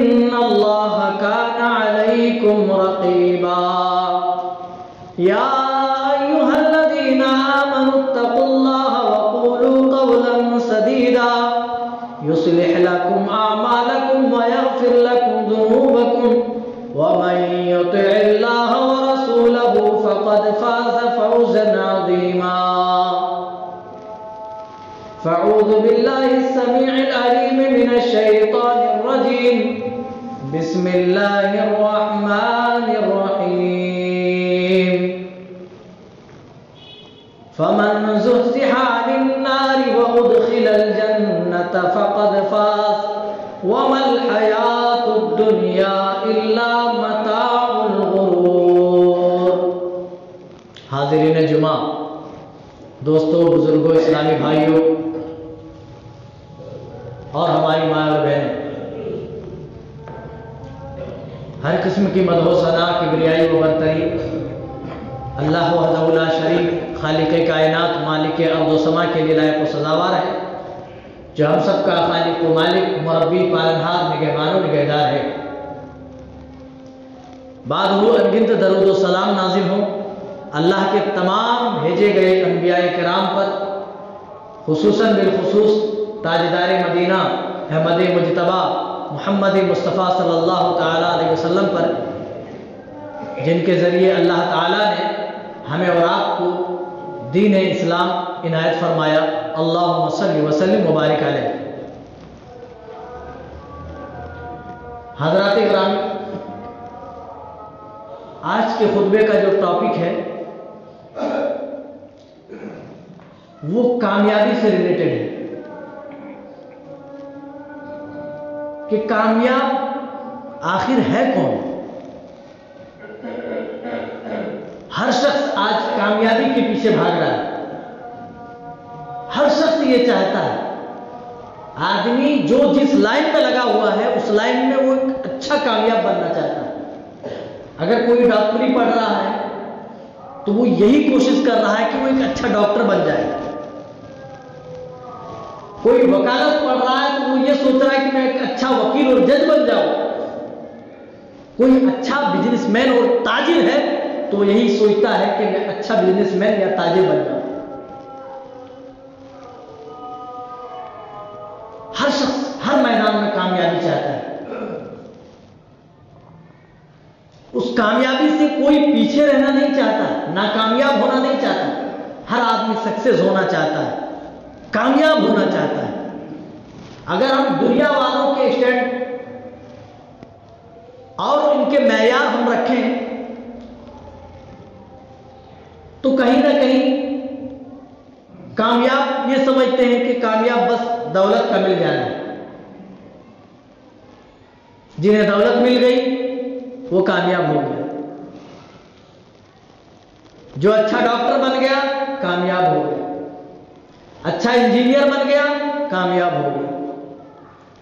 إن الله كان عليكم رقيبا يا أيها الذين آمنوا اتقوا الله وقولوا قولا سديدا يصلح لكم أعمالكم ويغفر لكم ذنوبكم ومن يطع الله ورسوله فقد فاز فوزا عظيما فأعوذ بالله السميع العليم من الشيطان الرجيم بسم الله الرحمن الرحيم فمن زحزح عن النار وأدخل الجنة فقد فاز وما الحياة الدنيا إلا متاع الغرور۔ حاضرین جمعہ، دوستوں، بزرگوں، اسلامی بھائیوں اور ہماری ماں اور بہنیں، ہر قسم کی مدح و ثنا، کبریائی و برتری اللہ وحدہ لا شریک، خالق کائنات، مالک ارض و سما کے لیے لائق و سزاوار ہے، جو ہم سب کا خالق و مالک، مربی، پالنہار، نگہبان و نگہدار ہے۔ بعد وہ انگنت درود و سلام نازل ہوں اللہ کے تمام بھیجے گئے انبیاء کرام پر، خصوصاً بالخصوص تاجدار مدینہ احمد مجتبیٰ محمد مصطفیٰ صلی اللہ تعالیٰ علیہ وسلم پر، جن کے ذریعے اللہ تعالیٰ نے ہمیں اور آپ کو دین اسلام عنایت فرمایا۔ اللہم صلی وسلم مبارک علیہ۔ حضرات کرام، آج کے خطبے کا جو ٹاپک ہے وہ کامیابی سے ریلیٹڈ ہے کہ کامیاب آخر ہے کون؟ ہر شخص آج کامیابی کے پیچھے بھاگ رہا ہے، ہر شخص یہ چاہتا ہے، آدمی جو جس لائن میں لگا ہوا ہے اس لائن میں وہ ایک اچھا کامیاب بننا چاہتا ہے۔ اگر کوئی ڈاکٹری پڑھ رہا ہے تو وہ یہی کوشش کر رہا ہے کہ وہ ایک اچھا ڈاکٹر بن جائے، کوئی وکالت پڑھ رہا ہے تو وہ یہ سوچ رہا ہے کہ میں ایک اچھا وکیل اور جج بن جاؤں، کوئی اچھا بزنس مین اور تاجر ہے تو وہ یہی سوچتا ہے کہ میں اچھا بزنس مین یا تاجر بن جاؤں۔ ہر شخص ہر میدان میں کامیابی چاہتا ہے، اس کامیابی سے کوئی پیچھے رہنا نہیں چاہتا، ناکامیاب ہونا نہیں چاہتا، ہر آدمی سکسیس ہونا چاہتا ہے، کامیاب ہونا چاہتا ہے۔ اگر ہم دنیا والوں کے اسٹینڈ اور ان کے معیار ہم رکھیں تو کہیں نہ کہیں کامیاب یہ سمجھتے ہیں کہ کامیاب بس دولت کا مل جانا ہے، جنہیں دولت مل گئی وہ کامیاب ہو گیا، جو اچھا ڈاکٹر بن گیا کامیاب ہو گیا، اچھا انجینئر بن گیا کامیاب ہو گیا۔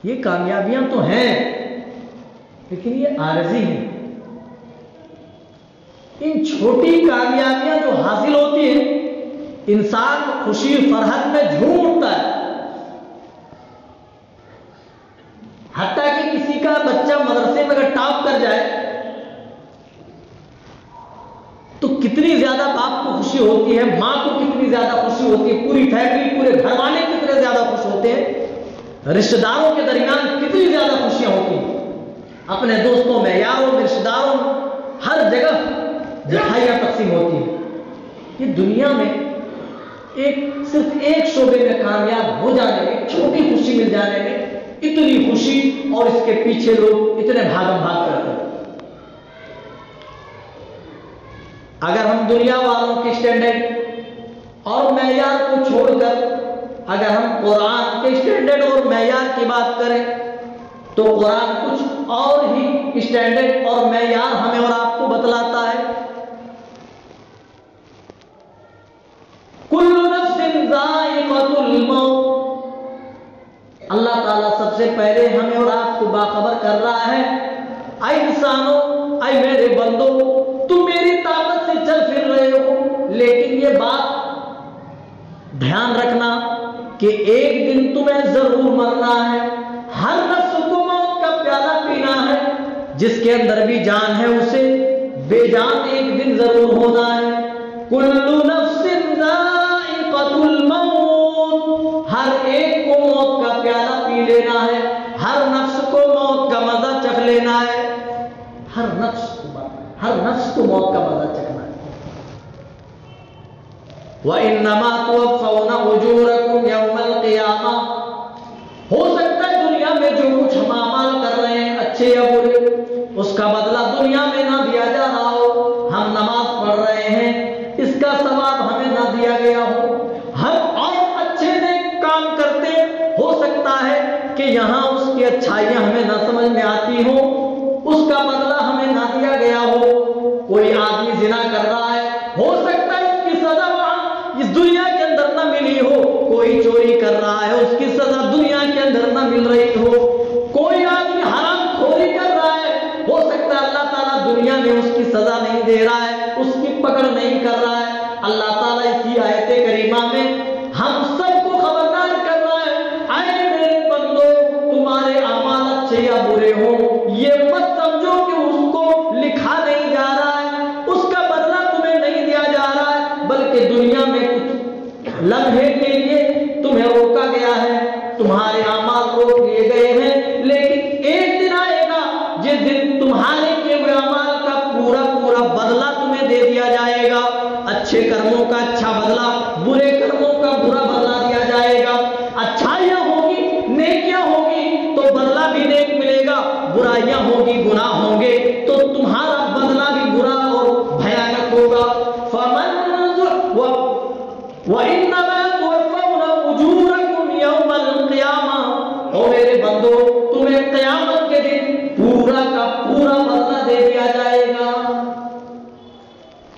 یہ کامیابیاں تو ہیں لیکن یہ عارضی ہیں۔ ان چھوٹی کامیابیاں جو حاصل ہوتی ہیں انسان خوشی فرحت میں جھوم اٹھتا ہے، حتیٰ کہ کسی کا بچہ مدرسے میں اگر ٹاپ کر جائے تو کتنی زیادہ باپ کو خوشی ہوتی ہے، ماں کو کتنی زیادہ خوشی ہوتی ہے، پوری فیملی، پورے گھر والے کتنے زیادہ خوش ہوتے ہیں، رشتہ داروں کے درمیان کتنی زیادہ خوشیاں ہوتی ہیں، اپنے دوستوں میں، یاروں میں، رشتہ داروں میں، ہر جگہ مٹھائیاں تقسیم ہوتی ہیں۔ یہ دنیا میں صرف ایک شعبے میں کامیاب ہو جانے میں، چھوٹی خوشی مل جانے میں اتنی خوشی اور اس کے پیچھے لوگ اتنے بھاگم بھاگ کرتے ہیں۔ اگر ہم دنیا والوں کے اسٹینڈرڈ اور معیار کو چھوڑ کر اگر ہم قرآن کے اسٹینڈرڈ اور معیار کی بات کریں تو قرآن کچھ اور ہی اسٹینڈرڈ اور معیار ہمیں اور آپ کو بتلاتا ہے۔ کل نفس ذائقۃ الموت، اللہ تعالیٰ سب سے پہلے ہمیں اور آپ کو باخبر کر رہا ہے، اے انسانوں، اے میرے بندوں، تم میری طاقت سے چل پھر رہے ہو، لیکن یہ بات دھیان رکھنا کہ ایک دن تمہیں ضرور مرنا ہے، ہر نفس کو موت کا پیالہ پینا جس کے اندر بھی جان ہے اسے بے جان ایک دن ضرور ہونا ہے. کل نفس ذائقۃ الموت، ہر ایک کو موت کا پیالہ پی لینا ہے، ہر نفس کو موت کا مزہ چکھ لینا ہے، ہر نفس کو موت کا مزہ چکھنا ہے. وَإِنَّمَا تُوَفَّوْنَ أُجُورَكُمْ يَوْمَ الْقِيَامَةِ، ہو سکتا ہے دنیا میں جو کچھ ہم اعمال کر رہے ہیں اچھے یا برے، اس کا بدلہ دنیا میں نہ دیا جا رہا ہو. ہم نماز پڑھ رہے ہیں، اس کا ثواب ہمیں نہ دیا گیا ہو. ہم اور اچھے نیک کام کرتے، ہو سکتا ہے کہ یہاں اس کی اچھائیاں ہمیں نہ سمجھ میں آتی ہوں، اس کا بدلہ ہمیں نہ دیا گیا ہو. کوئی آدمی زنا کر رہا ہے، ہو سکتا ہے اس کی سزا وہاں اس دنیا کے اندر نہ ملی ہو. کوئی چوری کر رہا ہے، اس کی سزا دنیا کے اندر نہ مل رہی ہو. کوئی آدمی حرام خوری کر رہا ہے، ہو سکتا ہے اللہ تعالیٰ دنیا میں اس کی سزا نہیں دے رہا ہے، اس کی پکڑ نہیں کر رہا ہے. اللہ تعالیٰ اسی آیت کریمہ میں ہم سب کو خبردار کر رہا ہے، اے میرے بندو تمہارے اعمال اچھے یا برے ہوں، یہ مت سمجھو کہ اس کو لکھا نہیں جا رہا ہے، اس کا بدلہ تمہیں نہیں دیا جا رہا ہے، بلکہ دنیا میں کچھ لمحے کے لیے تمہیں روکا گیا ہے، تمہارے اعمال روک لیے گئے ہیں. لیکن ایک دن آئے گا جس دن تمہارے کیے ہوئے اعمال کا پورا بدلہ تمہیں دے دیا جائے گا. اچھے کرموں کا اچھا بدلہ، برے کرموں کا برا بدلہ دیا جائے گا. اچھائیاں ہوگی، نیکیاں ہوگی تو بدلہ بھی نیک ملے گا، برائیاں ہوگی، گناہ ہوں گے تو تمہارا بدلہ بھی برا اور بھیانک ہوگا. وَإِنَّمَا تُوَفَّوْنَ أُجُورَكُمْ يَوْمَ الْقِيَامَةِ، او میرے بندو تمہیں قیامت کے دن پورا کا پورا بدلہ دے دیا جائے گا.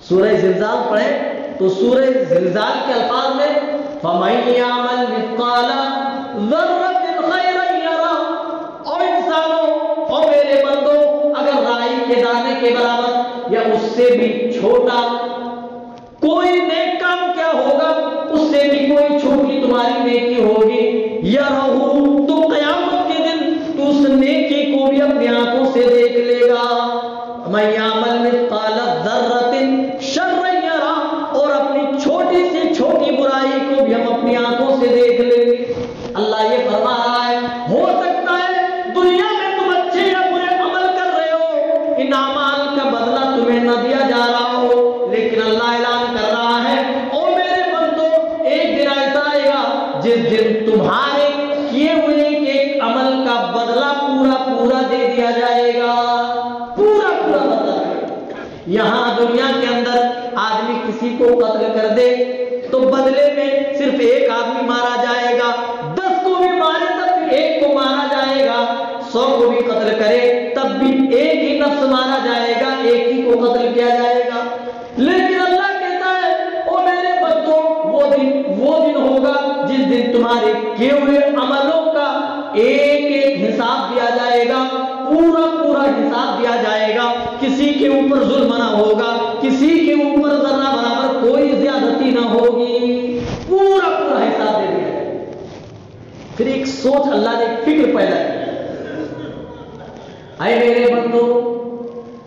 سورہ زلزال پڑھیں تو سورہ زلزال کے الفاظ میں فَمَن يَعْمَلْ مِثْقَالَ ذَرَّةٍ خَيْرًا يَرَهُ، او انسانوں، او میرے بندو اگر رائی کے دانے کے برابر یا اس سے بھی چھوٹا کوئی نیک کام کیا ہوگا، اس سے بھی کوئی چھوٹی تمہاری نیکی ہوگی، یَرَهُ، تو قیامت کے دن تو اس نیکی کو بھی اپنی آنکھوں سے دیکھ لے گا. مَن يَعْمَلْ مِثْقَالَ ذَرَّةٍ شَرًّا يَرَهُ، اور اپنی چھوٹی سے چھوٹی برائی کو بھی ہم اپنی آنکھوں سے دیکھ لیں گے. اللہ یہ فرما رہا ہے ہو سکتا ہے دنیا میں تم اچھے یا برے عمل کر رہے ہو، ان اعمال کا بدلہ تمہیں نہ دیا جا رہا ہو، لیکن اللہ اعلان کر رہا ہے او میرے بندو ایک دن ایسا آئے گا جس دن تمہارے کیے ہوئے ایک عمل کا بدلہ پورا دے دیا جائے گا، پورا بدلہ. یہاں دنیا کے اندر آدمی کسی کو قتل کر دے تو بدلے میں صرف ایک آدمی مارا جائے گا، 10 کو بھی مارے تب بھی ایک کو مارا جائے گا، 100 کو بھی قتل کرے تب بھی ایک ہی نفس مارا جائے گا، ایک ہی کو قتل کیا جائے گا. لیکن اللہ کہتا ہے او میرے بندو وہ دن ہوگا جس دن تمہارے کیے ہوئے عملوں کا ایک حساب دیا جائے گا، پورا حساب دیا جائے گا. کسی کے اوپر ظلم نہ ہوگا، کسی کے اوپر ذرہ برابر کوئی زیادتی نہ ہوگی، پورا حساب دے دیا جائے گا. پھر ایک سوچ اللہ نے فکر پیدا کی، اے میرے بندو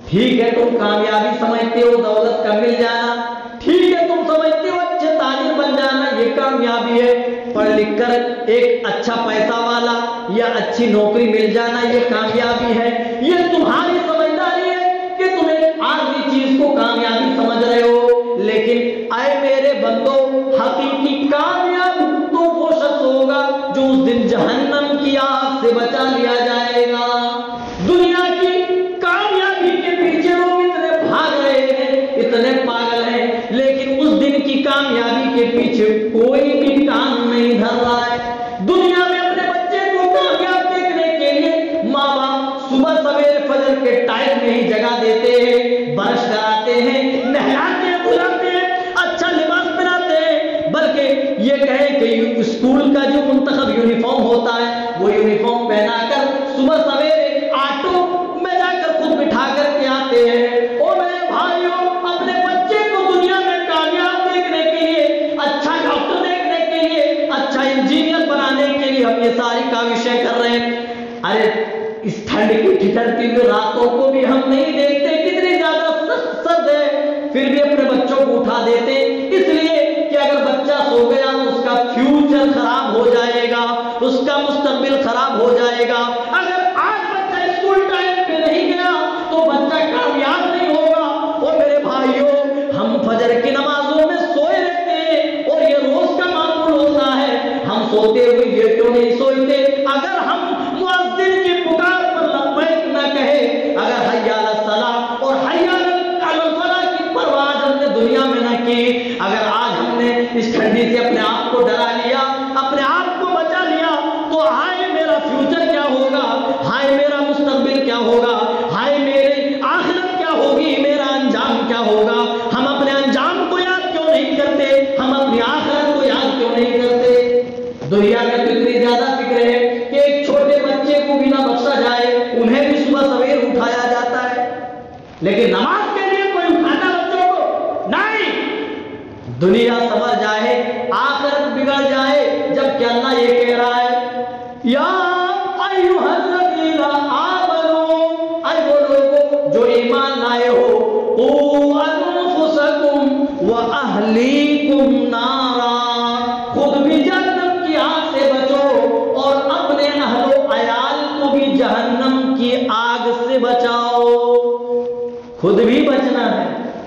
ٹھیک ہے تم کامیابی سمجھتے ہو دولت کا مل جانا، ٹھیک ہے تم سمجھتے ہو اچھے تاجر بن جانا یہ کامیابی ہے، پڑھ لکھ کر ایک اچھا پیسہ والا یا اچھی نوکری مل جانا یہ کامیابی ہے، یہ تمہاری سمجھداری ہے کہ تمہیں عارضی چیز کو کامیابی سمجھ رہے ہو. لیکن اے میرے بندو حقیقی کامیاب تو وہ شخص ہوگا جو اس دن جہنم کی آگ سے بچا لیا جائے گا. دنیا کی کامیابی کے پیچھے لوگ اتنے بھاگ رہے ہیں، اتنے پاگل ہیں، لیکن اس دن کی کامیابی کے پیچھے کوئی بھی کام نہیں دھر رہا ہے. دنیا میں اپنے بچے کو کامیاب دیکھنے کے لیے ماں باپ صبح سویرے فجر کے ٹائم میں ہی جگہ دیتے ہیں، برش کراتے ہیں، نہلاتے ہیں، دھلاتے ہیں، اچھا لباس پہناتے ہیں، بلکہ یہ کہیں کہ اسکول کا جو منتخب یونیفارم ہوتا ہے وہ یونیفارم پہنا کر صبح سویرے آٹو میں جا کر خود بٹھا کر کے آتے ہیں. اور میرے بھائیوں اپنے بچے کو دنیا میں کامیاب دیکھنے کے لیے، اچھا ڈاکٹر دیکھنے کے لیے، اچھا انجینئر بنانے کے لیے ہم یہ ساری کاوشیں کر رہے ہیں. ارے اس ٹھنڈ کی ٹھٹر ڈھلتی ہوئی راتوں کو بھی ہم نہیں دیکھتے، کتنی زیادہ سخت سرد ہے، پھر بھی اپنے بچوں کو اٹھا دیتے، اس لیے کہ اگر بچہ سو گیا تو اس کا فیوچر خراب ہو جائے گا، اس کا مستقبل خراب ہو جائے گا۔ اگر آج بچہ اسکول ٹائم پہ نہیں گیا تو بچہ کامیاب نہیں ہوگا۔ اور میرے بھائیوں، ہم فجر کی نمازوں میں سوئے رہتے ہیں اور یہ روز کا معمول ہوتا ہے، ہم سوتے ہوئے یہ کیوں نہیں سوتے؟ اگر ہم مؤذن کی پکار پر لبیک نہ کہے، اگر حی علی الصلاۃ اور حی علی الفلاح کی پرواز ہم نے دنیا میں نہ کی، اگر آج ہم نے اس ٹھنڈی سے اپنے آپ کو ڈرا لیا، اپنے آپ کو بچا لیا، تو ہائے میرا فیوچر کیا ہوگا، ہائے میرا مستقبل کیا ہوگا، ہائے میری آخرت کیا ہوگی، میرا انجام کیا ہوگا۔ ہم اپنے انجام کو یاد کیوں نہیں کرتے؟ ہم اپنی آخرت کو یاد کیوں نہیں کرتے؟ دنیا میں تو اتنی زیادہ فکر ہے کہ ایک چھوٹے بچے کو بھی نہ بخشا جائے، انہیں بھی صبح سویر اٹھایا جاتا ہے، لیکن نماز کے لیے کوئی اٹھاتا بچوں کو نہیں۔ دنیا سنور جائے، آخرت بگڑ جائے، جبکہ اللہ یہ کہہ رہا ہے، یا ایھا الذین آمنوا، اے وہ لوگوں جو ایمان لائے ہو، قوا انفسکم واہلیکم نارا، خود بھی جہنم کی آگ سے بچو اور اپنے اہل و عیال کو بھی جہنم کی آگ سے بچاؤ۔ خود بھی بچنا ہے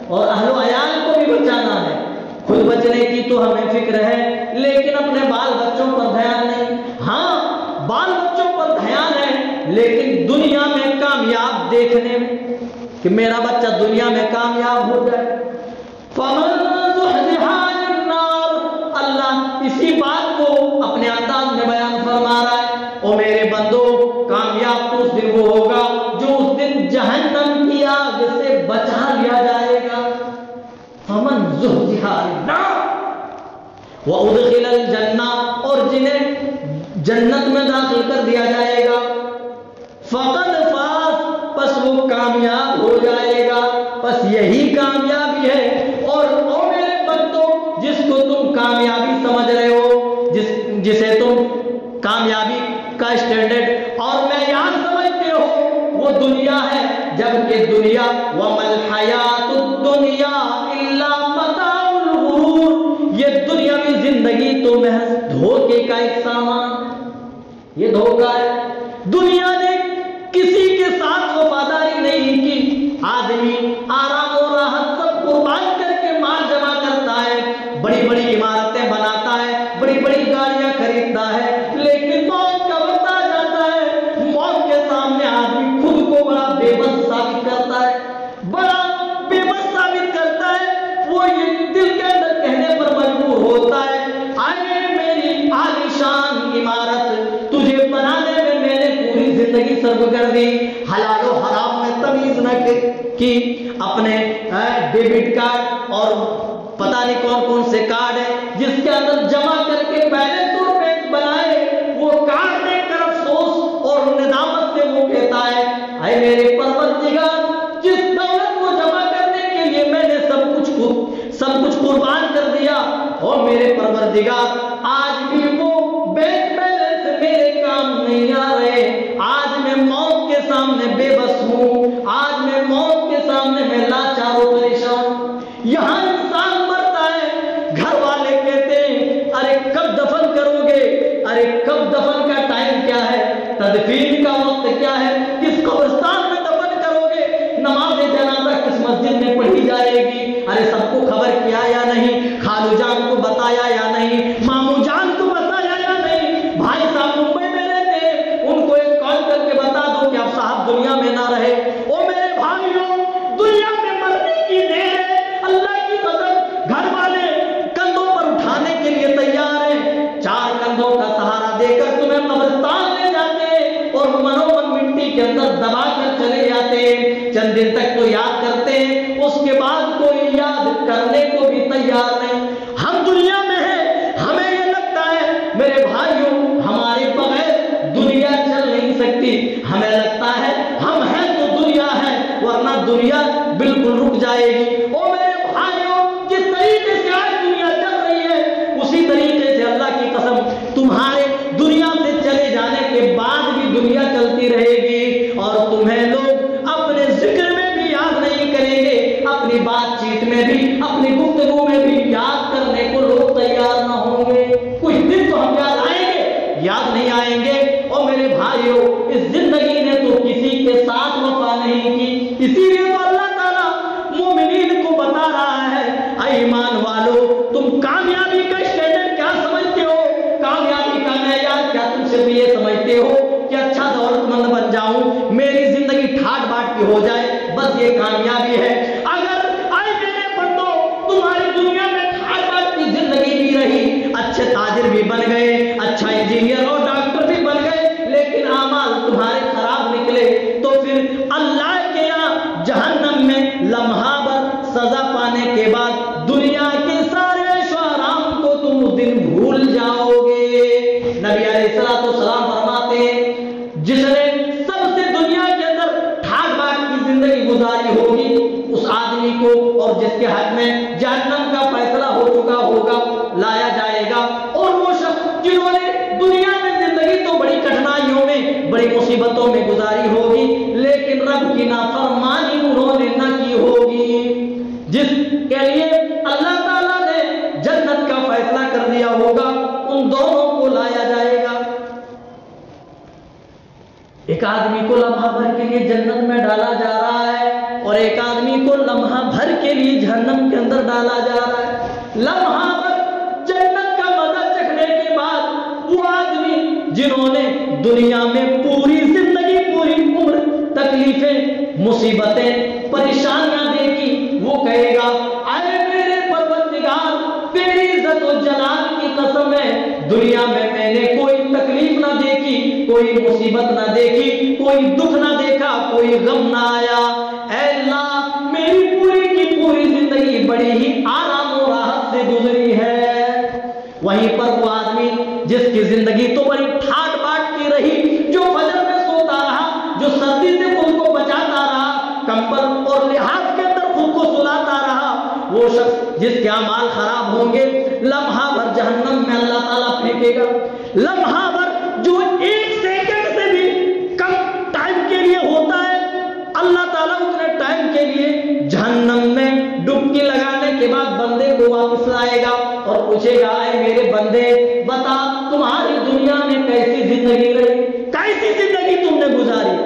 اور اہل و عیال کو بھی بچانا ہے۔ خود بچنے کی تو ہمیں فکر ہے، لیکن اپنے بال بچوں پر دھیان نہیں۔ ہاں، بال بچوں پر دھیان ہے، لیکن دنیا میں کامیاب دیکھنے میں کہ میرا بچہ دنیا میں کامیاب ہو جائے۔ فَمَن زُحْزِحَ عَنِ النَّارِ، اللہ اسی بات کو اپنے انداز میں بیان فرما رہا ہے، او میرے بندو، کامیاب تو اس دن وہ ہوگا جو اس دن جہنم کی آگ سے بچا لیا جائے گا۔ فَمَن زُحْزِحَ عَنِ النَّارِ وَأُدْخِلَ الْجَنَّةَ، اور جنہیں جنت میں داخل کر دیا جائے گا، فَقَدْ فَازَ، پس وہ کامیاب ہو جائے گا۔ پس یہی کامیابی ہے۔ اور او میرے بندو، جس کو تم کامیابی سمجھ رہے ہو، جسے تم کامیابی کا اسٹینڈرڈ اور معیار سمجھتے ہو، وہ دنیا ہے، جبکہ دنیا وَمَا الْحَيَاةُ الدُّنْيَا إِلَّا مَتَاعُ الْغُرُورِ، یہ دنیاوی زندگی تو محض دھوکے کا ایک سامان ہے، یہ دھوکہ ہے۔ دنیا نے کسی کے ساتھ وفاداری نہیں کی، آدمی آرام و راحت سب قربان کر کے مال جمع کرتا ہے، بڑی بڑی عمارتیں بناتا ہے، بڑی بڑی گاڑیاں خریدتا ہے، لیکن موت کا وقت آ جاتا ہے، موت کے سامنے آدمی خود کو بڑا بے بس ثابت کرتا ہے، بڑا بے بس ثابت کرتا ہے۔ وہ یہ دل کے اندر کہنے پر مجبور ہوتا ہے، آئے میری عالیشان عمارت، تجھے بنانے میں میں نے پوری زندگی صرف کر دی، حلال و حرام میں تمیز نہ کی، اپنے ڈیبٹ کارڈ اور پتہ نہیں کون کون سے کارڈ ہیں جس کے اندر جمع کر کے بیلنس اور بینک بنائے، وہ کارڈ دیکھ کر افسوس اور ندامت سے وہ کہتا ہے، اے میرے پروردگار، جس دولت کو جمع کرنے کے لیے میں نے سب کچھ قربان کر دیا، اور میرے پروردگار آج بھی وہ بینک بیلنس میرے کام نہیں آ رہے، آج میں موت کے سامنے بے بس ہوں، آج میں موت کے سامنے میں لاچار و پریشان۔ یہاں انسان مرتا ہے، گھر والے کہتے ہیں، ارے کب دفن کرو گے، ارے کب دفن کا ٹائم کیا ہے، تدفین کا وقت کیا ہے، کس قبرستان میں دفن کرو گے، نماز جنازہ کس مسجد میں پڑھی جائے گی، ارے سب کو خبر کیا یا نہیں، خالو جان کو بتایا یا نہیں، مامو جان کو بتایا یا نہیں، بھائی صاحب ممبئی میں رہتے ہیں، ان کو ایک کال کر کے بتا دو کہ اب صاحب دنیا میں نہ رہے۔ او میرے بھائیوں، دنیا میں مرنے کی دیر ہے، اللہ کی قسم گھر والے کندھوں پر اٹھانے کے لیے تیار ہیں، 4 کندھوں کا سہارا دے کر تمہیں قبرستان لے جاتے ہیں اور منومن مٹی کے اندر دبا کر چلے جاتے ہیں، چند دن تک تو یاد کرتے ہیں، اس کے بعد کوئی یاد کرنے کو بھی تیار نہیں۔ ہم دنیا میں ہیں، ہمیں یہ لگتا ہے میرے بھائیوں ہمارے بغیر دنیا چل نہیں سکتی، ہمیں لگتا ہے ہم ہیں تو دنیا ہے، ورنہ دنیا بالکل رک جائے گی۔ او میرے بھائیوں، جس طریقے سے آج دنیا چل رہی ہے، اسی طریقے سے اللہ کی قسم تمہارے دنیا سے چلے جانے کے بعد بھی دنیا چلتی رہے گی، اور تمہیں لوگ اپنی بات چیت میں بھی, اپنی گفتگو میں بھی یاد کرنے کو لوگ تیار نہ ہوں گے. کچھ دن تو ہم یاد آئیں گے, یاد نہیں آئیں گے. اور میرے بھائیوں, اس زندگی نے تو کسی کے ساتھ وفا نہیں کی. اسی لیے تو اللہ تعالیٰ مومنین کو بتا رہا ہے, اے ایمان والو, تم کامیابی کا اسٹینڈرڈ کیا سمجھتے ہو؟ کامیابی کا معیار کیا تم صرف یہ سمجھتے ہو کہ اچھا دولت مند بن جاؤں, میری زندگی ٹھاٹ باٹ کی ہو جائے, بس یہ کامیابی ہے؟ اگر اے میرے بندو تمہاری دنیا میں ٹھاٹ باٹ کی زندگی بھی رہی, اچھے تاجر بھی بن گئے, اچھا انجینئر اور ڈاکٹر بھی بن گئے, لیکن اعمال تمہارے خراب نکلے, تو پھر اللہ کے یہاں جہنم میں لمحہ بھر سزا پانے کے بعد دنیا کے سارے عیش و آرام کو تم اس دن بھول جاؤ گے. نبی علیہ السلام فرماتے ہیں, جس نے سب سے دنیا کے اندر ٹھاٹ باٹ کی زندگی گزاری ہوگی, اس آدمی کو اور جس کے حق میں جہنم کا فیصلہ ہو چکا ہوگا لایا جائے گا. اور وہ شخص جنہوں نے دنیا میں زندگی تو بڑی کٹھنائیوں میں, بڑی مصیبتوں میں گزاری ہوگی, لیکن رب کی نافرمانی انہوں نے نہ کی ہوگی, جس کے لیے اللہ تعالیٰ نے جنت کا فیصلہ کر دیا ہوگا, ان دونوں کو لایا جائے گا. ایک آدمی کو لمحہ بھر کے لیے جنت میں ڈالا جا رہا ہے, اور ایک آدمی کو لمحہ بھر کے لیے جہنم کے اندر ڈالا جا رہا ہے. لمحہ بھر جنت کا مزہ چکھنے کے بعد وہ آدمی جنہوں نے دنیا میں پوری زندگی, پوری عمر تکلیفیں, مصیبتیں, پریشانیاں دیکھی, وہ کہے گا, اے میرے پروردگار, تیری عزت و جلال کی قسم ہے, دنیا میں نے کوئی تکلیف نہ دیکھی, کوئی مصیبت نہ دیکھی, کوئی دکھ نہ دیکھا, کوئی غم نہ آیا. اے اللہ, میری پوری کی پوری زندگی بڑی ہی آرام و راحت سے گزری ہے. وہیں پر وہ آدمی جس کی زندگی تو بڑی ٹھاٹ باٹ کی رہی, جو فجر میں سوتا رہا, جو سردی سے خود کو بچاتا رہا, کمبل اور لحاظ کے اندر خود کو سلاتا رہا, وہ شخص جس کے اعمال خراب ہوں گے, لمحہ بھر جہنم میں اللہ تعالیٰ پھینکے گا. لمحہ بھر جو ایک سیکنڈ سے بھی کم ٹائم کے لیے ہوتا ہے, اللہ تعالیٰ اتنے ٹائم کے لیے جہنم میں ڈبکی لگانے کے بعد بندے کو واپس لائے گا اور پوچھے گا, اے میرے بندے, بتا تمہاری دنیا میں کیسی زندگی رہی, کیسی زندگی تم نے گزاری؟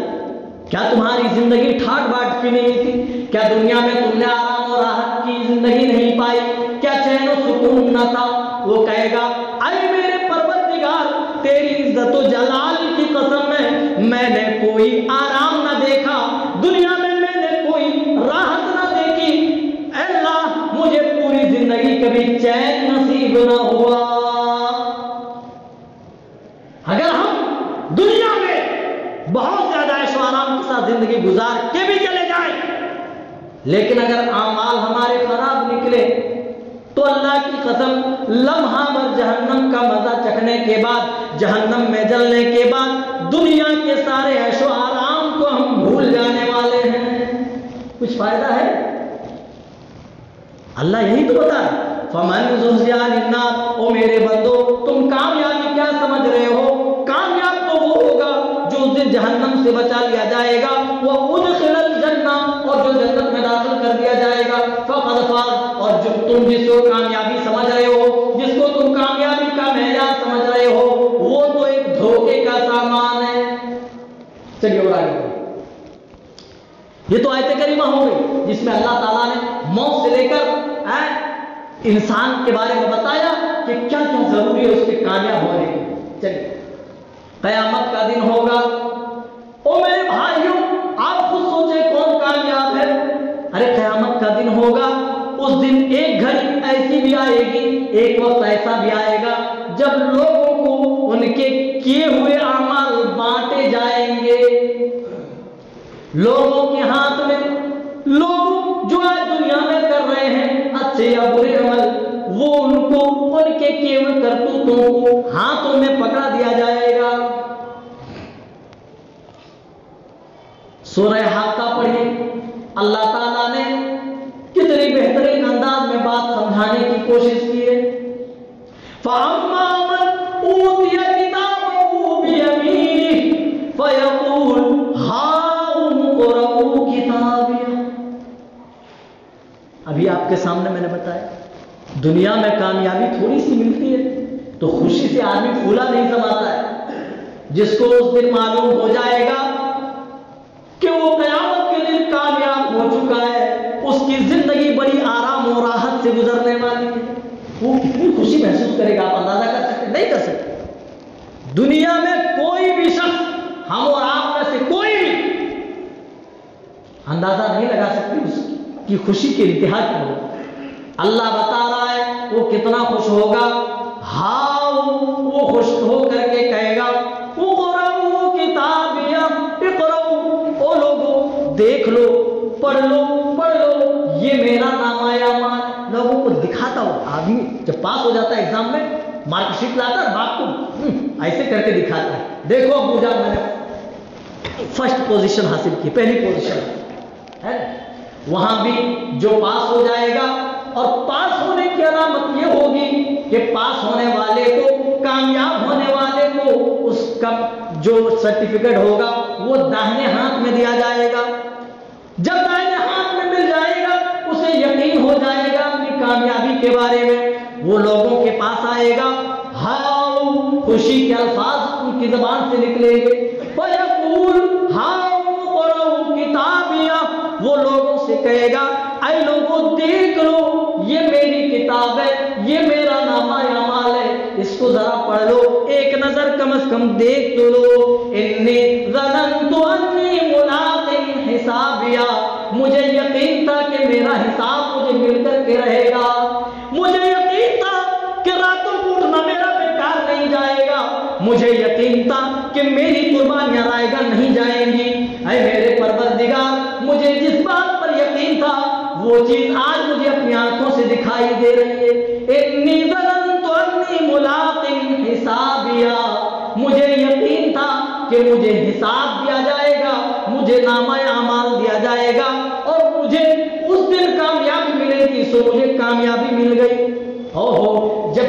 کیا تمہاری زندگی ٹھاٹ باٹ کی نہیں تھی؟ کیا دنیا میں تم نے آرام اور راحت کی زندگی نہیں پائی؟ کیا چین و سکون نہ تھا؟ وہ کہے گا, اے میرے پروردگار, تیری عزت و جلال کی قسم ہے, میں نے کوئی آرام نہ دیکھا, دنیا میں نے کوئی راحت نہ دیکھی. اے اللہ, مجھے پوری زندگی کبھی چین نصیب نہ ہوا. اگر ہم دنیا میں بہت زیادہ عیش و آرام کے ساتھ زندگی گزار کے بھی چلے جائیں, لیکن اگر اعمال ہمارے خراب نکلے, تو اللہ کی قسم لمحہ بھر جہنم کا مزہ چکھنے کے بعد, جہنم میں جلنے کے بعد دنیا کے سارے عیش و آرام کو ہم بھول جانے والے ہیں. کچھ فائدہ ہے؟ اللہ یہی تو بتا ہے, فمن زحزح عن النار, او میرے بندو, تم کامیابی کیا سمجھ رہے ہو؟ کامیاب تو وہ ہوگا جو اس دن جہنم سے بچا لیا جائے گا, وہ ادخل الجنہ, اور جو جنت میں داخل کر دیا جائے گا, فقد فاز, اور جو تم جس کو کامیابی سمجھ رہے ہو, جس کو تم کامیابی کا معیار سمجھ رہے ہو, وہ تو ایک دھوکے کا سامان ہے. چلیے اور آگے. یہ تو آیت کریمہ ہو گئی جس میں اللہ تعالیٰ نے موت سے لے کر انسان کے بارے میں بتایا کہ کیا کیا ضروری ہے اس کے کامیاب ہونے کی. چلیے, قیامت کا دن ہوگا. او میرے بھائیوں, آپ خود سوچیں کون کامیاب ہے؟ ارے قیامت کا دن ہوگا, اس دن ایک گھڑی ایسی بھی آئے گی, ایک وقت ایسا بھی آئے گا جب لوگوں کو ان کے کیے ہوئے اعمال بانٹے جائیں گے. لوگوں کے ہاتھ میں, لوگ جو آج دنیا میں کر رہے ہیں اچھے یا برے عمل, وہ ان کو ان کے کیے ہوئے کرتوتوں کو ہاتھوں میں پکڑا دیا جائے گا. سورہ حاقہ پڑھیں, اللہ تعالیٰ نے کتنی بہترین انداز میں بات سمجھانے کی کوشش کی ہے. فَأَمَّا مَنْ أُوتِيَ كِتَابَهُ بِيَمِينِهِ فَيَقُولُ هَاؤُمُ اقْرَءُوا كِتَابِيَهْ. کے سامنے میں نے بتایا دنیا میں کامیابی تھوڑی سی ملتی ہے تو خوشی سے آدمی پھولا نہیں سماتا ہے. جس کو اس دن معلوم ہو جائے گا کہ وہ قیامت کے دن کامیاب ہو چکا ہے, اس کی زندگی بڑی آرام و راحت سے گزرنے والی ہے, وہ کتنی خوشی محسوس کرے گا, آپ اندازہ کر سکتے نہیں کر سکتے. دنیا میں کوئی بھی شخص, ہم اور آپ میں سے کوئی بھی اندازہ نہیں لگا سکتے اس کی خوشی کے انتہا کیا ہوگا. اللہ بتا رہا ہے وہ کتنا خوش ہوگا. ہاں وہ خوش ہو کر کے کہے گا اقرؤ کتابیہ اقرؤ, او لوگوں دیکھ لو, پڑھ لو, یہ میرا نامہ اعمال. لوگوں کو دکھاتا ہو. آدمی جب پاس ہو جاتا ہے ایگزام میں مارک شیٹ لاتا ہے, باپ کو ایسے کر کے دکھاتا ہے, دیکھو ابو جان میں نے فرسٹ پوزیشن حاصل کی, پہلی پوزیشن ہے. وہاں بھی جو پاس ہو جائے گا, اور پاس ہونے کی علامت یہ ہوگی کہ پاس ہونے والے کو, کامیاب ہونے والے کو اس کا جو سرٹیفکیٹ ہوگا وہ داہنے ہاتھ میں دیا جائے گا. جب داہنے ہاتھ میں مل جائے گا اسے یقین ہو جائے گا اپنی کامیابی کے بارے میں. وہ لوگوں کے پاس آئے گا, ہاؤ, خوشی کے الفاظ ان کی زبان سے نکلیں گے. فَيَقُولُ ہاؤ اقرؤ کتابیہ, وہ لوگوں سے کہے گا اے لوگوں دیکھ لو, یہ میری کتاب ہے, یہ میرا نامہ اعمال ہے, اس کو ذرا پڑھ لو, ایک نظر کم از کم دیکھ تو لو. انی ظننت انی ملاق حسابیہ, مجھے یقین تھا کہ میرا حساب مجھے مل کر کے رہے گا. مجھے یقین تھا کہ راتوں کو اٹھنا میرا بیکار نہیں جائے گا. مجھے یقین تھا کہ میری قربانیاں رائے گا نہیں جائیں گی. اے میرے پروردگار, مجھے جس بات پر یقین تھا وہ چیز آج مجھے اپنی آنکھوں سے دکھائی دے رہی ہے. انی ظننت انی ملاق حسابیہ, مجھے یقین تھا کہ مجھے حساب دیا جائے گا, مجھے نامہ اعمال دیا جائے گا, اور مجھے اس دن کامیابی ملے گی. سو مجھے کامیابی مل گئی. ہو جب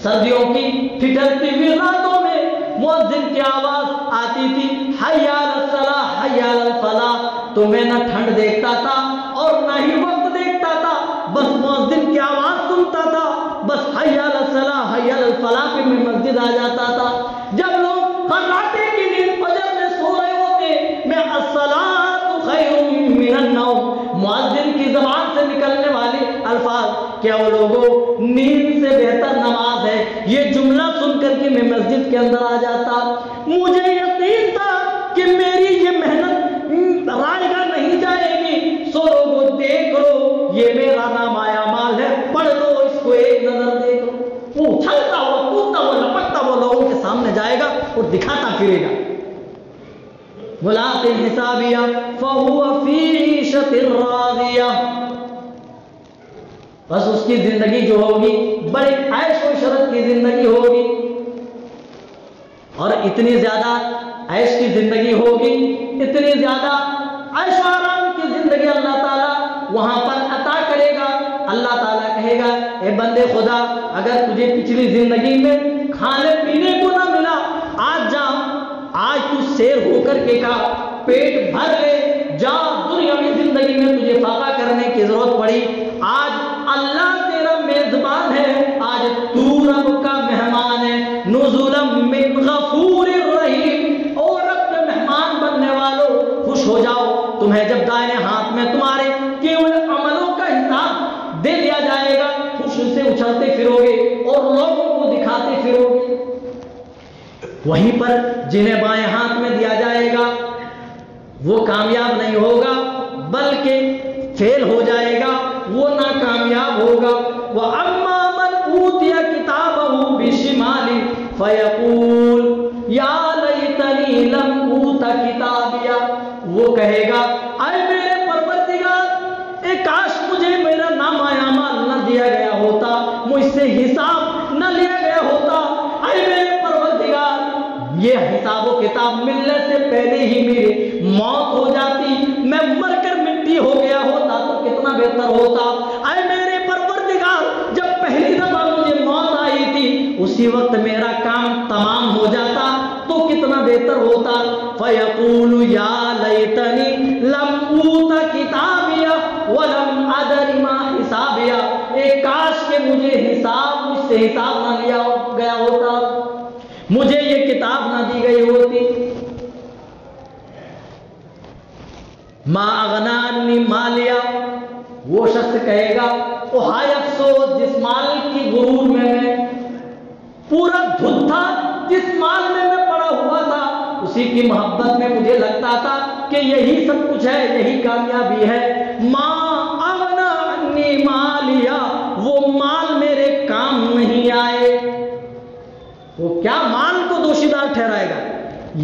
سردیوں کی ٹھٹھرتی ہوئی راتوں میں مؤذن کی آواز آتی تھی حی علی الصلاۃ حی علی الفلاح, تو میں نہ ٹھنڈ دیکھتا تھا اور نہ ہی وقت دیکھتا تھا, بس مؤذن کی آواز سنتا تھا, بس حی علی الصلاۃ حی علی الفلاح پہ میں مسجد آ جاتا تھا. جب لوگ خراٹے کی نیند فجر میں سو رہے ہوتے, میں الصلاۃ خیر من النوم, مؤذن کی زبان سے نکلنے والے الفاظ, کیا وہ لوگوں نیند سے بہتر نماز ہے, یہ جملہ سن کر کے میں مسجد کے اندر آ جاتا. مجھے یقین تھا کہ میری یہ محنت رائے گا نہیں جائے گی. سو لوگوں دیکھ لو, یہ میرا نامہ اعمال ہے, پڑھ لو, اس کو ایک نظر دیکھ لو. وہ اچھلتا ہوا, کودتا ہوا, لپکتا ہوا لوگوں کے سامنے جائے گا اور دکھاتا پھرے گا. ملاق حسابیہ فَهُوَ فِي عِيشَةٍ رَاضِيَةٍ, بس اس کی زندگی جو ہوگی بڑے عیش و عشرت کی زندگی ہوگی, اور اتنی زیادہ عیش کی زندگی ہوگی, اتنی زیادہ عیش و آرام کی زندگی اللہ تعالیٰ وہاں پر عطا کرے گا. اللہ تعالیٰ کہے گا اے بندے خدا, اگر تجھے پچھلی زندگی میں کھانے پینے کو نہ ملا, آج جا, آج تو سیر ہو کر کے کا پیٹ بھر لے, جا, دنیاوی زندگی میں تجھے فاقہ کرنے کی ضرورت پڑی, آج اللہ تیرا میزبان ہے, آج تو رب کا مہمان ہے. نزلا من غفور الرحیم, اور رب کے مہمان بننے والوں خوش ہو جاؤ, تمہیں جب دائیں ہاتھ میں تمہارے کیے ہوئے عملوں کا حساب دے دیا جائے گا, خوشی سے اچھلتے پھرو گے اور لوگوں کو دکھاتے پھرو گے. وہیں پر جنہیں بائیں ہاتھ میں دیا جائے گا وہ کامیاب نہیں ہوگا بلکہ فیل ہو جائے گا, وہ ناکامیاب ہوگا. وَأَمَّا مَنْ أُوتِيَ كِتَابَهُ بِشِمَالِهِ فَيَقُولُ يَا لَيْتَنِي لَمْ أُوتَ كِتَابِيَهْ, وہ کہے گا اے میرے پروردگار, اے کاش مجھے میرا نامہ اعمال نہ دیا گیا ہوتا, مجھ سے حساب نہ لیا گیا ہوتا. اے میرے پروردگار, یہ حساب و کتاب ملنے سے پہلے ہی میری موت ہو جاتی, میں مر کر مٹی ہو گیا ہوتا تو کتنا بہتر ہوتا. اے میرے پروردگار, جب پہلی دفعہ مجھے موت آئی تھی اسی وقت میرا کام تمام ہو جاتا تو کتنا بہتر ہوتا. فَيَقُولُ يَا لَيْتَنِي لَمْ أُوتَ كِتَابِيَهْ وَلَمْ أَدْرِ مَا حساب نہ لیا گیا ہوتا، مجھے یہ کتاب نہ دی گئی ہوتی. ما اغنا عنی مالیا، وہ شخص کہے گا او ہائے افسوس جس مال کی غرور میں پورا دھت تھا، جس مال میں پڑا ہوا تھا، اسی کی محبت میں مجھے لگتا تھا کہ یہی سب کچھ ہے، یہی کامیابی ہے. ما اغنا عنی مالیا، وہ مال میرے کام نہیں آئے. وہ کیا مال کو دوشیدار ٹھہرائے گا؟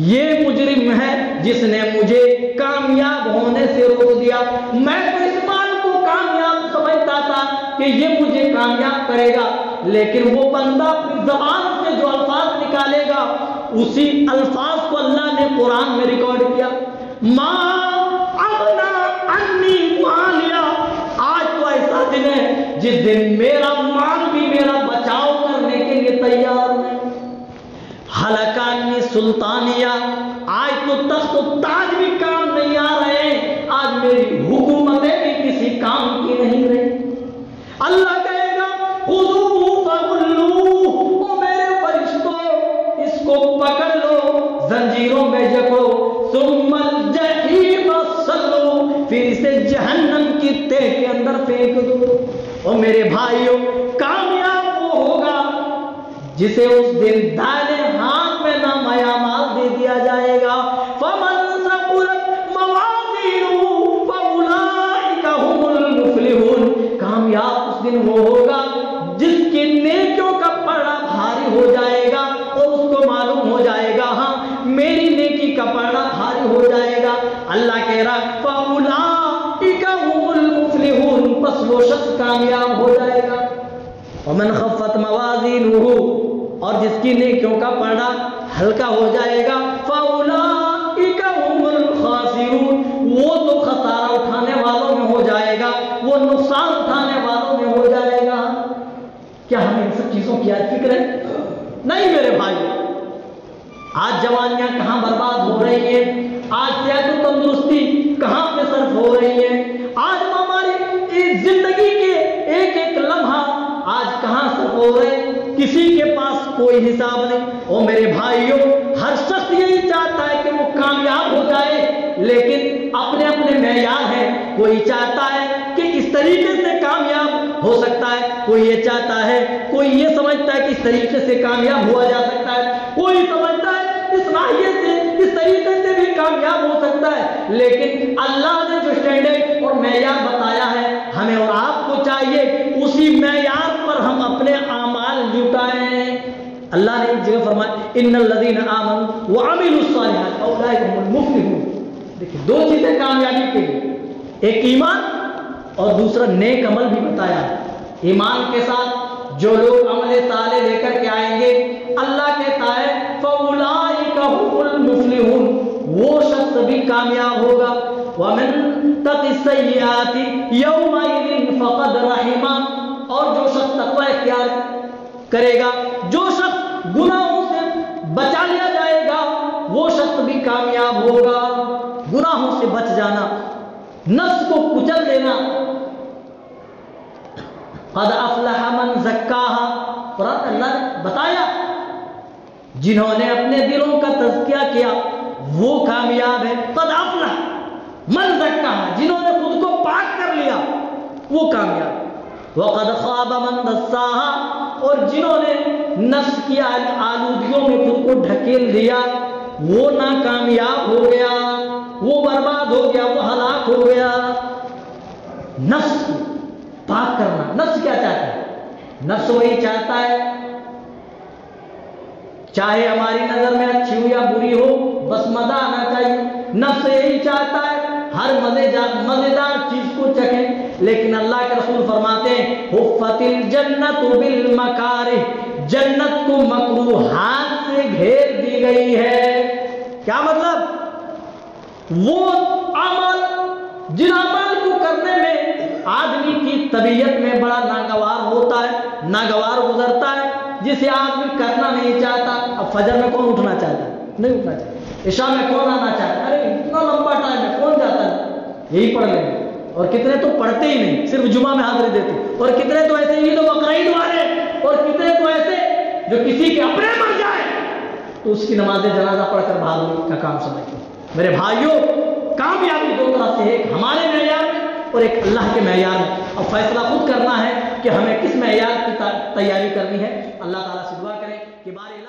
یہ مجرم ہے جس نے مجھے کامیاب ہونے سے روک دیا. میں تو اس مال کو کامیاب سمجھتا تھا کہ یہ مجھے کامیاب کرے گا، لیکن وہ بندہ اپنی زبان سے جو الفاظ نکالے گا اسی الفاظ کو اللہ نے قرآن میں ریکارڈ کیا. ما اغنا عنی مالیا، آج تو ایسا دن ہے جس دن میرا مال بھی میرا بچاؤ کرنے کے لیے تیار ہے. ہلک عنی سلطانیہ، آج تو تخت و تاج بھی کام نہیں آ رہے، آج میری حکومتیں بھی کسی کام کی نہیں رہی. اللہ کہے گا خذوہ فغلوہ، او میرے فرشتوں اس کو پکڑ لو، زنجیروں میں جکڑو، ثم الجحیم صلو، پھر اسے جہنم کی تہ کے اندر پھینک دو. او میرے بھائیوں، کامیاب وہ ہوگا جسے اس دن دائیں ہاتھ میں نام اعمال دے دیا جائے گا. فمن ثقلت موازینہ فاولئک هم المفلحون، کامیاب اس دن وہ ہوگا جس کی نیکیوں کا پڑا بھاری ہو جائے گا اور اس کو معلوم ہو جائے گا ہاں میری نیکی کا پڑا بھاری ہو جائے گا. اللہ کہہ رہا فاولئک هم المفلحون، بس وہ شخص کامیاب ہو جائے گا. ومن خفت موازینہ، اور جس کی نیکیوں کا پڑا ہلکا ہو جائے گا، فاولئک هم الخاسرون، وہ تو خسارہ اٹھانے والوں میں ہو جائے گا، وہ نقصان اٹھانے والوں میں ہو جائے گا. کیا ہمیں ان سب چیزوں کی آج فکر ہے؟ نہیں میرے بھائی. آج جوانیاں کہاں برباد ہو رہی ہیں، آج صحت و تندرستی کہاں پہ صرف ہو رہی ہے، آج ہماری زندگی کے ایک ایک لمحہ آج کہاں صرف ہو رہے، کسی کے پاس کوئی حساب نہیں. او میرے بھائیوں، ہر شخص یہی چاہتا ہے کہ وہ کامیاب ہو جائے، لیکن اپنے اپنے معیار ہیں. کوئی چاہتا ہے کہ اس طریقے سے کامیاب ہو سکتا ہے، کوئی یہ چاہتا ہے، کوئی یہ سمجھتا ہے کہ اس طریقے سے کامیاب ہوا جا سکتا ہے، کوئی سمجھتا ہے اس ناحیے سے اس طریقے سے بھی کامیاب ہو سکتا ہے. لیکن اللہ نے جو اسٹینڈرڈ اور معیار بتایا ہے ہمیں اور آپ کو چاہیے اسی معیار پر ہم اپنے اعمال جٹائیں. اللہ نے ایک جگہ فرمایا ان الذین آمنوا وعملوا الصالحات اولئک هم المفلحون. دیکھیں دو چیزیں کامیابی کے لیے، ایک ایمان اور دوسرا نیک عمل بھی بتایا. ایمان کے ساتھ جو لوگ عمل صالح لے کر کے آئیں گے، اللہ کہتا ہے فاولئک هم المفلحون، وہ شخص بھی کامیاب ہوگا. ومن تق السیئات یومئذ فقد رحمہ، اور جو شخص تقوی اختیار کرے گا، جو شخص گناہوں سے بچا لیا جائے گا، وہ شخص بھی کامیاب ہوگا. گناہوں سے بچ جانا، نفس کو کچل دینا. قد افلح من زکاہا، قرآن اللہ نے بتایا جنہوں نے اپنے دلوں کا تزکیہ کیا وہ کامیاب ہے. قد افلح من زکاہا، جنہوں نے خود کو پاک کر لیا وہ کامیاب. وقد خاب من دساہا، اور جنہوں نے نفس کی آلودگیوں میں خود کو ڈھکیل دیا وہ ناکامیاب ہو گیا، وہ برباد ہو گیا، وہ ہلاک ہو گیا. نفس کو پاک کرنا. نفس کیا چاہتا ہے؟ نفس وہی چاہتا ہے چاہے ہماری نظر میں اچھی ہو یا بری ہو بس مزہ آنا چاہیے. نفس یہی چاہتا ہے ہر مزیدار چیز کو چکھیں. لیکن اللہ کے رسول فرماتے ہیں حفت الجنت بالمکارہ، جنت کو مکروہات سے گھیر دی گئی ہے. کیا مطلب؟ وہ عمل جن عمل کو کرنے میں آدمی کی طبیعت میں بڑا ناگوار ہوتا ہے، ناگوار گزرتا ہے، جسے آدمی کرنا نہیں چاہتا. اب فجر میں کون اٹھنا چاہتا ہے؟ نہیں اٹھنا چاہتا. عشاء میں کون آنا چاہتا ہے؟ ارے اتنا لمبا ٹائم ہے کون جاتا ہے؟ یہی پڑھ لیں. اور کتنے تو پڑھتے ہی نہیں، صرف جمعہ میں حاضری دیتے، اور کتنے تو ایسے عید و بقرعید والے، اور کتنے تو جو کسی کے اپنے مر جائے تو اس کی نماز جنازہ پڑھ کر بہادری کا کام سمجھتے ہیں۔ میرے بھائیوں، کامیابی دو طرح سے ہے، ایک ہمارے معیار میں اور ایک اللہ کے معیار میں۔ اب فیصلہ خود کرنا ہے کہ ہمیں کس معیار کی تیاری کرنی ہے۔ اللہ تعالیٰ سے دعا کریں کہ بارے